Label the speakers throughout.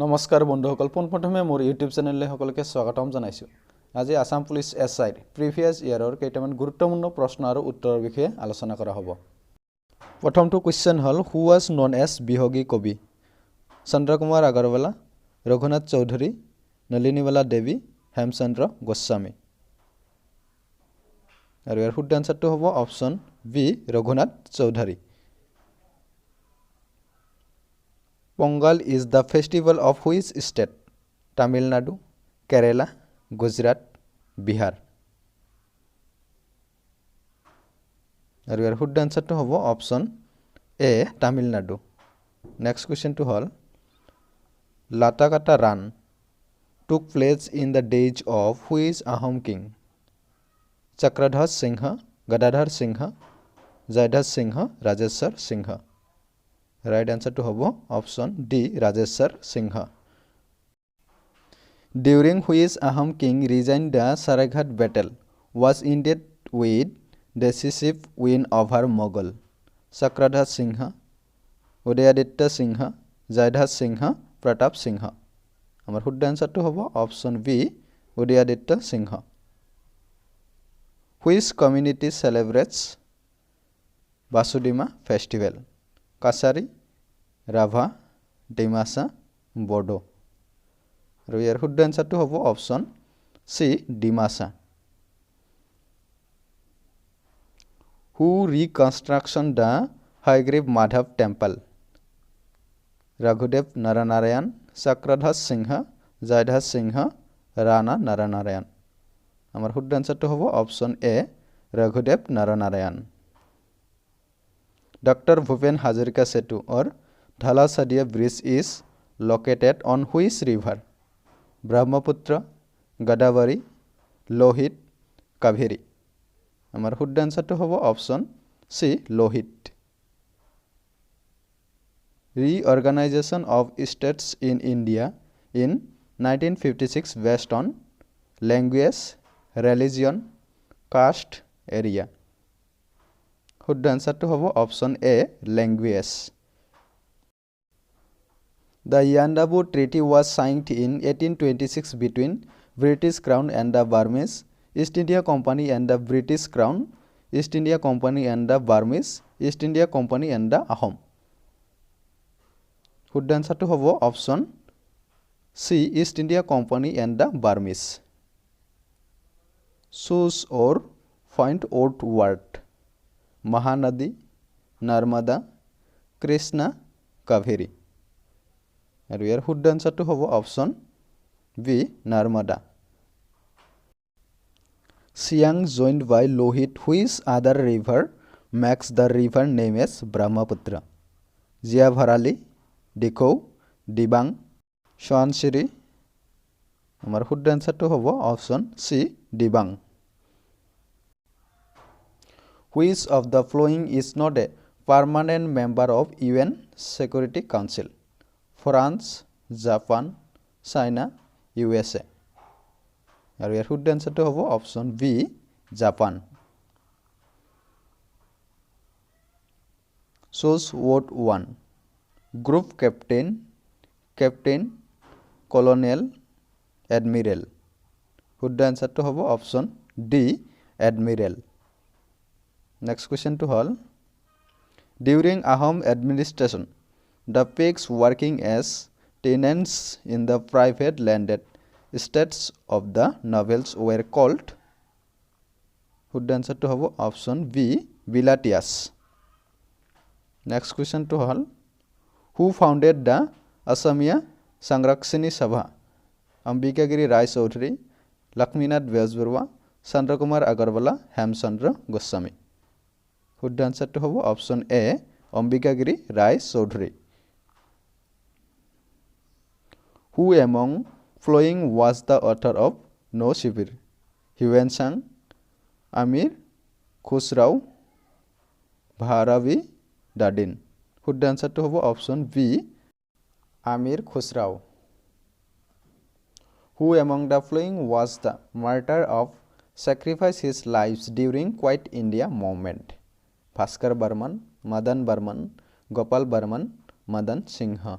Speaker 1: নমস্কাৰ বন্ধুসকল, পোনপ্ৰথমে মোৰ ইউটিউব চেনেললৈ সকলোকে স্বাগতম জনাইছোঁ। আজি আসাম পুলিচ এছআইৰ প্ৰিভিয়াছ ইয়াৰৰ কেইটামান গুৰুত্বপূৰ্ণ প্ৰশ্ন আৰু উত্তৰৰ বিষয়ে আলোচনা কৰা হ'ব। প্ৰথমটো কুৱেশ্যন হ'ল, হু ৱাজ নন এজ বিহগী কবি? চন্দ্ৰকুমাৰ আগৰৱালা, ৰঘুনাথ চৌধুৰী, নলিনীবালা দেৱী, হেমচন্দ্ৰ গোস্বামী। আৰু ইয়াৰ শুদ্ধ আনচাৰটো হ'ব option B, Raghunath Choudhury. Pongal is the festival of which state? Tamil Nadu, Kerala, Gujarat, Bihar. আৰু ইয়াৰ শুদ্ধ আনচাৰটো হ'ব অপশ্যন এ, তামিলনাডু। নেক্সট কুৱেশ্যনটো হ'ল, Latakata Ran took place in the days of which Ahom king? Chakradhwaj Singha, Gadadhar Singha, Jayadhwaj Singha, Rajeswar Singha. Right answer to hobo option D, Rajeshwar Singha. During which Ahom king resigned the Saraighat battle was ended with decisive win over Mughal? Chakradhar Singha, Udayaditya Singha, Jayadhar Singha, Pratap Singha. Amar শুদ্ধ answer to hobo option B, Udayaditya Singha. Which community celebrates Vasudima festival? কাছাৰী, ৰাভা, ডিমাছা, বড়ো। আৰু ইয়াৰ শুদ্ধ এনচাৰটো হ'ব option C, Dimasa. Who reconstruction the Hayagriva Madhav temple? Raghudev Naranarayan, Chakradhwaj Singha, Jayadhwaj Singha, Rana Naranarayan. আমাৰ শুদ্ধ এনচাৰটো হ'ব option A, Raghudev Naranarayan. Dr. Bhupen Hazarika Setu or Dhala Sadia Bridge is located on which river? Brahmaputra, Godavari, Lohit, Kaveri. Amar শুদ্ধ আনসারটো হ'ব option C, Lohit. Reorganization of states in India in 1956 based on language, religion, caste, area. শুদ্ধ আনসারটো হ'ব option A, language. The Yandabu Treaty was signed in 1826 between British Crown and the Burmese East India Company and the British Crown, East India Company and the Burmese East India Company and the Ahom. শুদ্ধ আনসারটো হ'ব option C, East India Company and the Burmese. Choose or find out word. Mahanadi, Narmada, Krishna, Kaveri. আৰু ইয়াৰ শুদ্ধ আনসাৰটো হ'ব option B, Narmada. Siang joined by Lohit, which other river makes the river name as Brahmaputra? Jiyavarali, Dikhou, Dibang, Soansiri. আমাৰ শুদ্ধ আনসাৰটো হ'ব option C, Dibang. Which of the following is not a permanent member of UN Security Council? France, Japan, China, USA. আৰু ইয়াৰ শুদ্ধ আনসাৰটো হ'ব option B, Japan. Choose word 1. Group captain, captain, colonel, admiral. শুদ্ধ আনসাৰটো হ'ব option D, admiral. Next question to all. During Ahom administration, the pigs working as tenants in the private landed estates of the nobles were called? Should answer to have option B, Bilatias. Next question to all. Who founded the Asamiya Sangrakshini Sabha? Ambikagiri Rai Chaudhary, Lakshminath Vyasbarwa, Chandrakumar Agarwala, Hemchandra Goswami. শুদ্ধ আনসারটো হ'ব option A, Ambikagiri Roy Choudhury. Who among following was the author of No Shibir? Huyen Sang, Amir Khusrau, Bharavi Dadin. শুদ্ধ আনসারটো হ'ব option B, Amir Khusrau. Who among the following was the martyr of sacrifice his lives during Quit India movement? Bhaskar Barman, Madan Barman, Gopal Barman, Madan Singha.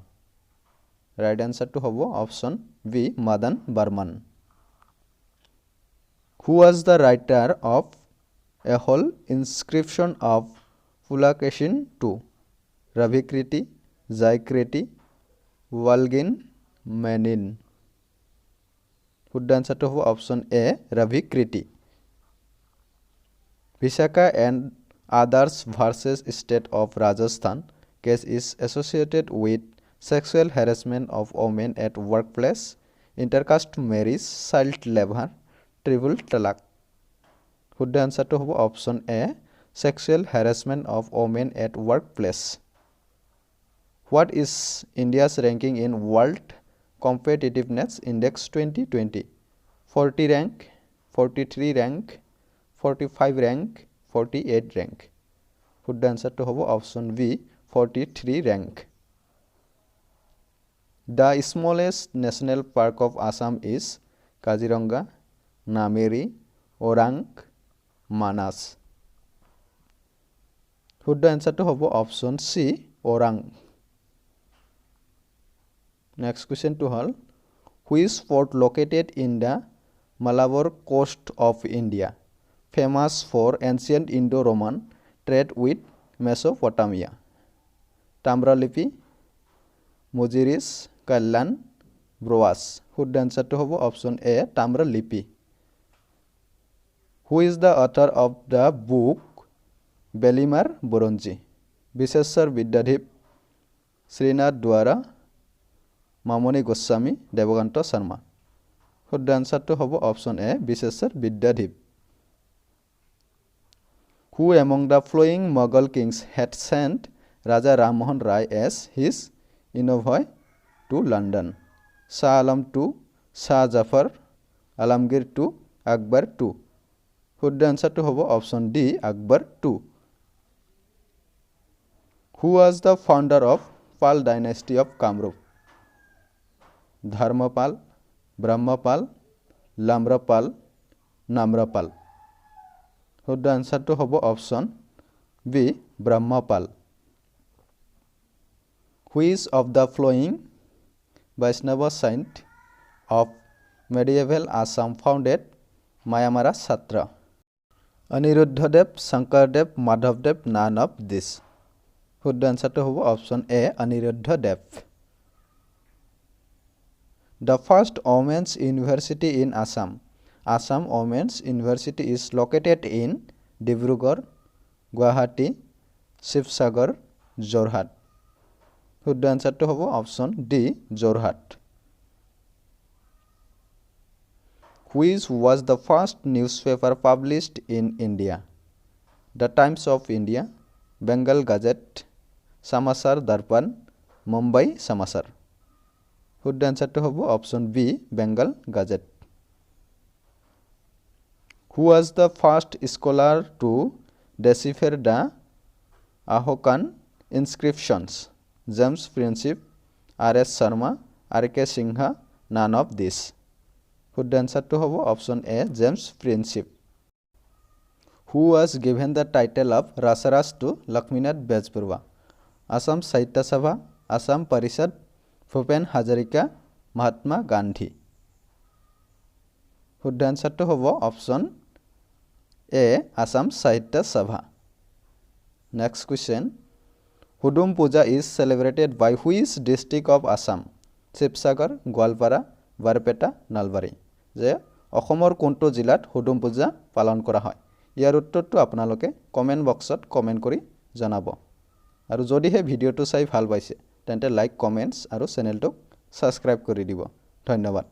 Speaker 1: Right আনসাৰটো হ'ব option B Madan Barman Who was the writer of a whole inscription of Pulakeshin II? Ravi Kriti, Jai Kriti, Walgin Menin. Good answer to option A, Ravi Kriti. Vishaka and others versus state of Rajasthan case is associated with sexual harassment of women at workplace, intercaste marriage, child labor, triple talaq. Good answer to option A, sexual harassment of women at workplace. What is India's ranking in World Competitiveness Index 2020? 40 rank, 43 rank, 45 rank, 48 rank. Good answer to option B, 43 rank. The smallest national park of Assam is Kaziranga, Nameri, Orang, Manas. Good answer to option C, Orang. Next question to hall. Which fort located in the Malabar coast of India, famous for ancient Indo-Roman trade with Mesopotamia? Tamralipi, Mujiris, Kallan, Broas. Good answer to option A, Tamralipi. Who is the author of the book Belimar Boronji? Bisheshwar Vidyadhip, Srinath Dwara, Mamoni Goswami, Devakanta Sharma. Good answer to option A, Bisheshwar Vidyadhip. Who among the following Mughal kings had sent Raja Ram Mohan Rai as his envoy to London? Shah Alam II, Shah Jafar, Alamgir II, Akbar II. Good answer to option D, Akbar II. Who was the founder of Pal dynasty of Kamrup? Dharmapal, Brahmapal, Lamrapal, Namrapal. Good answer to option B, Brahmapal. Which of the following Vaishnava saint of medieval Assam founded Mayamara Satra? Aniruddhadev, Shankardev, Madhavdev, none of this. Good answer to option A, Aniruddhadev. The first women's university in Assam. Assam Women's University is located in Dibrugarh, Guwahati, Shivsagar, Jorhat. Good answer to option D, Jorhat. Which was the first newspaper published in India? The Times of India, Bengal Gazette, Samachar Darpan, Mumbai Samachar. Good answer to option B, Bengal Gazette. Who was the first scholar to decipher the Ahokan inscriptions? James Friendship, R.S. Sharma, R.K. Singha, none of this. Good answer to option A, James Friendship. Who was given the title of Rasaras to Lakshminath Bejbarua? Assam Sahitya Sabha, Assam Parishad, Bhupen Hazarika, Mahatma Gandhi. Good answer to option A, Assam Sahitya Sabha. Next question. Hudum Puja is celebrated by which district of Assam? Shivsagar, Goalpara, Barpeta, Nalbari. যে অসমৰ কোনটো জিলাত হুদুম পূজা পালন কৰা হয়? ইয়াৰ উত্তৰটো আপোনালোকে কমেন্ট বক্সত কমেন্ট কৰি জনাব। আৰু যদিহে ভিডিঅ'টো চাই ভাল পাইছে তেন্তে লাইক, কমেন্টছ আৰু চেনেলটোক সাবস্ক্ৰাইব কৰি দিব। ধন্যবাদ।